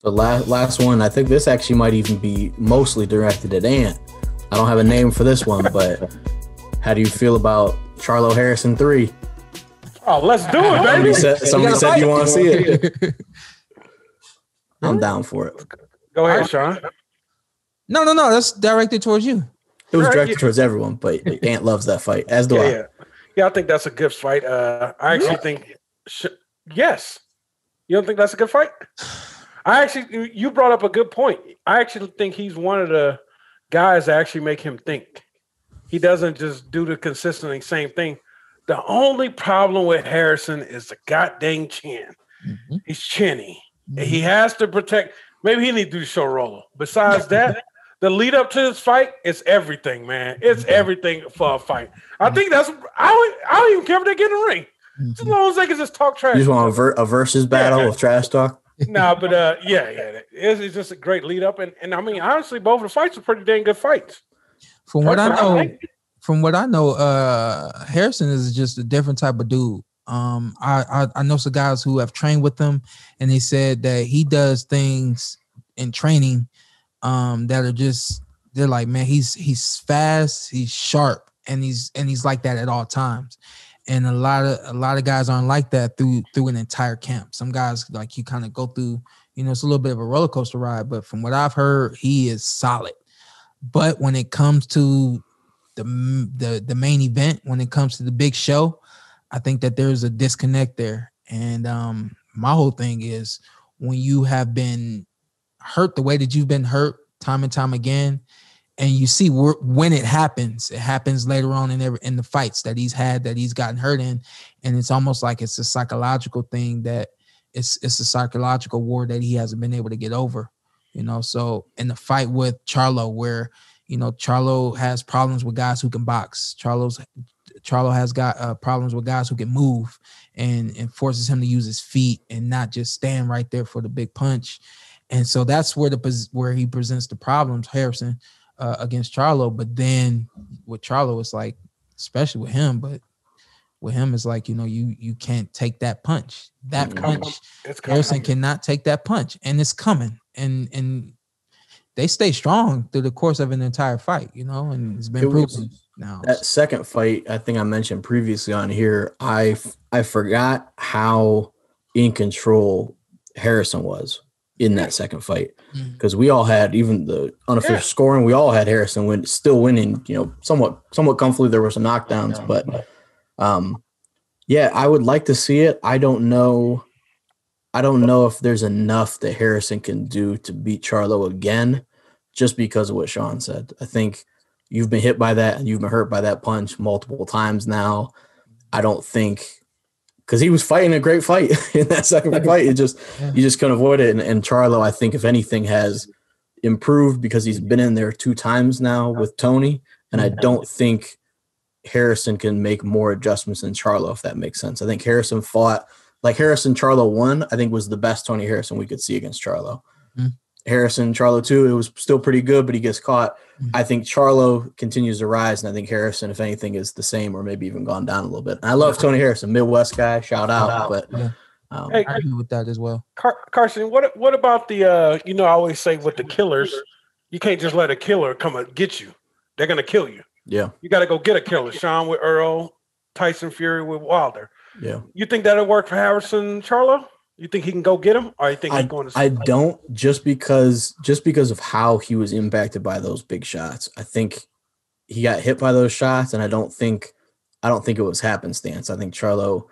The last one, I think this actually might even be mostly directed at Ant. I don't have a name for this one, but how do you feel about Charlo Harrison 3? Oh, let's do it, baby. Somebody said you want to see it. I'm down for it. Go ahead, Sean. No. That's directed towards you. It was directed towards everyone, but Ant loves that fight, as do I. Yeah, I think that's a good fight. I actually think, yes. You don't think that's a good fight? You brought up a good point. I actually think he's one of the guys that actually make him think. He doesn't just do the consistently same thing. The only problem with Harrison is the goddamn chin. Mm-hmm. He's chinny. Mm-hmm. He has to protect. Maybe he needs to do the show roller. Besides that, the lead up to this fight is everything, man. It's everything for a fight. I think that's. I don't even care if they get in the ring. Mm-hmm. As long as they can just talk trash. You just want a versus battle of trash talk? But it's just a great lead up, and I mean, honestly, both of the fights are pretty dang good fights. From what I know, Harrison is just a different type of dude. I know some guys who have trained with him, and they said that he does things in training that are just, they're like, man, he's fast, he's sharp, and he's like that at all times. And a lot of guys aren't like that through an entire camp. Some guys, like, you kind of go through, it's a little bit of a roller coaster ride. But from what I've heard, he is solid. But when it comes to the main event, when it comes to the big show, I think that there's a disconnect there. And my whole thing is, when you have been hurt the way that you've been hurt time and time again, and you see when it happens later on in the fights that he's had, that he's gotten hurt in. And it's almost like it's a psychological thing, that it's a psychological war that he hasn't been able to get over, So in the fight with Charlo, where, Charlo has problems with guys who can box. Charlo has got problems with guys who can move, and forces him to use his feet and not just stand right there for the big punch. And so that's where he presents the problems, Harrison, against Charlo. But then with Charlo, it's like, especially with him, but with him, it's like, you can't take that punch. That punch, Harrison cannot take that punch, and it's coming. And they stay strong through the course of an entire fight, and it's been proven now. That second fight, I think I mentioned previously on here, I forgot how in control Harrison was in that second fight, because we all had, even the unofficial scoring, we all had Harrison still winning, somewhat comfortably. There were some knockdowns, but I would like to see it. I don't know if there's enough that Harrison can do to beat Charlo again, just because of what Shawn said. I think you've been hit by that and you've been hurt by that punch multiple times now. I don't think, because he was fighting a great fight in that second fight. You just couldn't avoid it. And Charlo, I think, if anything, has improved because he's been in there 2 times now with Tony. And I don't think Harrison can make more adjustments than Charlo, if that makes sense. I think Harrison fought, like Charlo 1, I think was the best Tony Harrison we could see against Charlo. Mm-hmm. Charlo 2, it was still pretty good, but he gets caught. Mm-hmm. I think Charlo continues to rise, and I think Harrison, if anything, is the same or maybe even gone down a little bit. And I love Tony Harrison, Midwest guy, shout out. But I agree with that as well. Carson, what about the I always say with the killers, you can't just let a killer come and get you. They're gonna kill you. Yeah. You got to go get a killer. Shawn with Earl, Tyson Fury with Wilder. Yeah. You think that'll work for Harrison Charlo? You think he can go get him, or you think he's going to? I don't, just because of how he was impacted by those big shots. I think he got hit by those shots, and I don't think it was happenstance. I think Charlo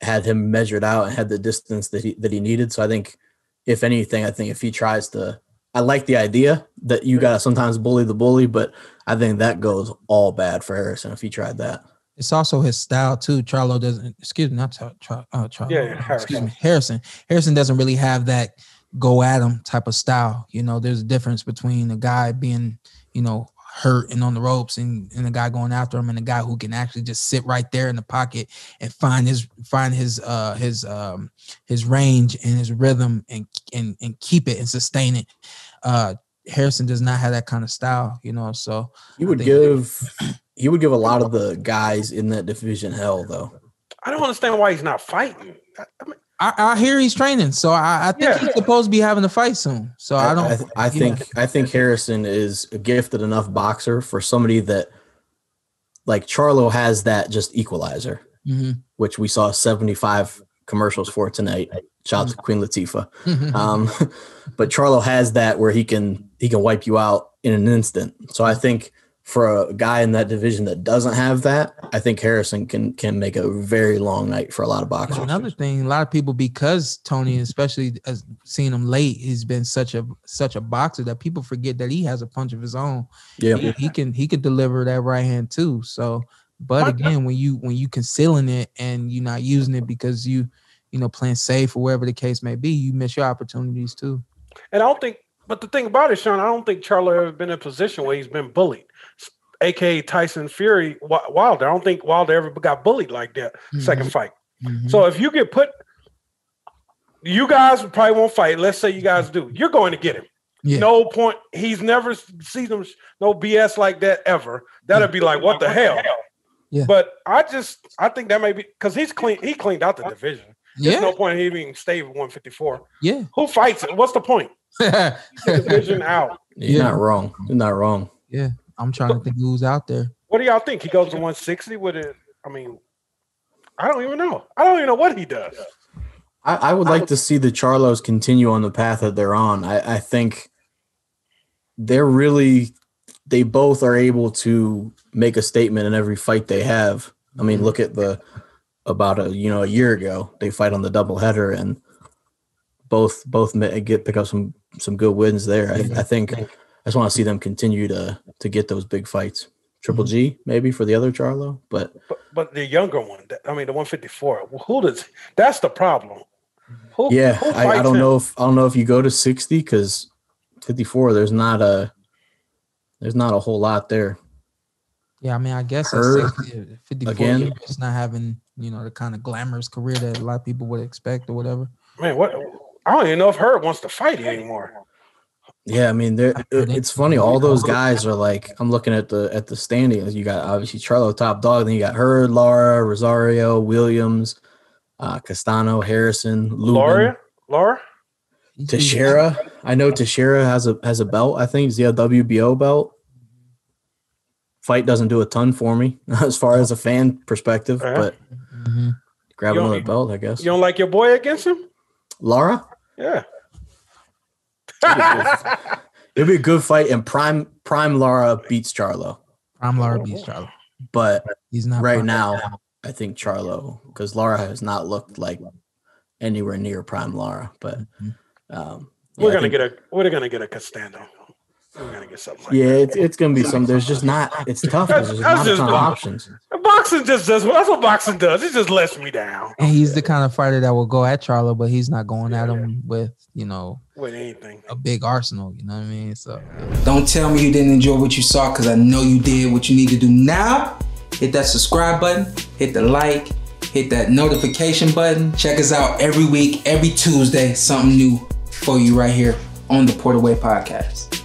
had him measured out and had the distance that he needed. So I think, if anything, if he tries to, I like the idea that you got to sometimes bully the bully, but I think that goes all bad for Harrison if he tried that. It's also his style too. Charlo doesn't, Charlo. Yeah, Harrison. Harrison doesn't really have that go at him type of style. There's a difference between a guy being, hurt and on the ropes, and a guy going after him, and a guy who can actually just sit right there in the pocket and find his range and his rhythm and keep it and sustain it. Harrison does not have that kind of style, so he would give a lot of the guys in that division hell, though. I don't understand why he's not fighting. I hear he's training, so I think he's supposed to be having a fight soon. So I think Harrison is a gifted enough boxer for somebody that, like, Charlo has that just equalizer, which we saw 75 commercials for tonight. Shout out to Queen Latifah. But Charlo has that where he can wipe you out in an instant. So I think for a guy in that division that doesn't have that, I think Harrison can make a very long night for a lot of boxers. Another thing, a lot of people, because Tony, especially as seeing him late, he's been such a boxer that people forget that he has a punch of his own. Yeah, he can deliver that right hand too. So, but again, when you concealing it and you're not using it because you playing safe or whatever the case may be, you miss your opportunities too. And I don't think, but the thing about it, Sean, I don't think Charlo ever been in a position where he's been bullied. AKA Tyson Fury, Wilder. I don't think Wilder ever got bullied like that second fight. So if you get put, you guys probably won't fight. Let's say you guys do. You're going to get him. Yeah. No point. He's never seen him, no BS like that ever. That'll be like, what the hell? Yeah. But I think that may be because he's clean. He cleaned out the division. There's no point in him even staying at 154. Yeah. Who fights it? What's the point? Division out. You're not wrong. You're not wrong. Yeah. I'm trying to think who's out there. What do y'all think? He goes to 160 with it? I mean, I don't even know. I don't even know what he does. I would like to see the Charlos continue on the path that they're on. I think they both are able to make a statement in every fight they have. I mean, look at about a year ago, they fight on the doubleheader and both pick up some good wins there. I think I just want to see them continue to get those big fights. Triple G maybe for the other Charlo, but the younger one, the 154. That's the problem. I don't know if you go to 60 because 54 there's not a whole lot there. Yeah, I mean, I guess 54 again, it's not having the kind of glamorous career that a lot of people would expect or whatever. Man, what? I don't even know if Herb wants to fight anymore. Yeah, I mean, it's funny. All those guys are like, I'm looking at the standings. You got obviously Charlo top dog. Then you got Hurd, Lara, Rosario, Williams, Castano, Harrison, Lubin, Lara, Teixeira. I know Teixeira has a belt. I think it's the WBO belt. Fight doesn't do a ton for me as far as a fan perspective, but grab another belt, I guess. You don't like your boy against him, Lara? Yeah. It'll be a good fight, and prime Lara beats Charlo. Prime Lara beats Charlo, but he's not right now. I think Charlo, because Lara has not looked like anywhere near prime Lara. But we're gonna get a Castano. We're gonna get something. It's gonna be some. There's just not. It's tough. There's not a ton of options. Boxing just does. That's what boxing does. It just lets me down. And he's the kind of fighter that will go at Charlo, but he's not going at him with with anything. A big arsenal. You know what I mean? So don't tell me you didn't enjoy what you saw, because I know you did. What you need to do now: hit that subscribe button, hit the like, hit that notification button. Check us out every week, every Tuesday. Something new for you right here on the Porter Way Podcast.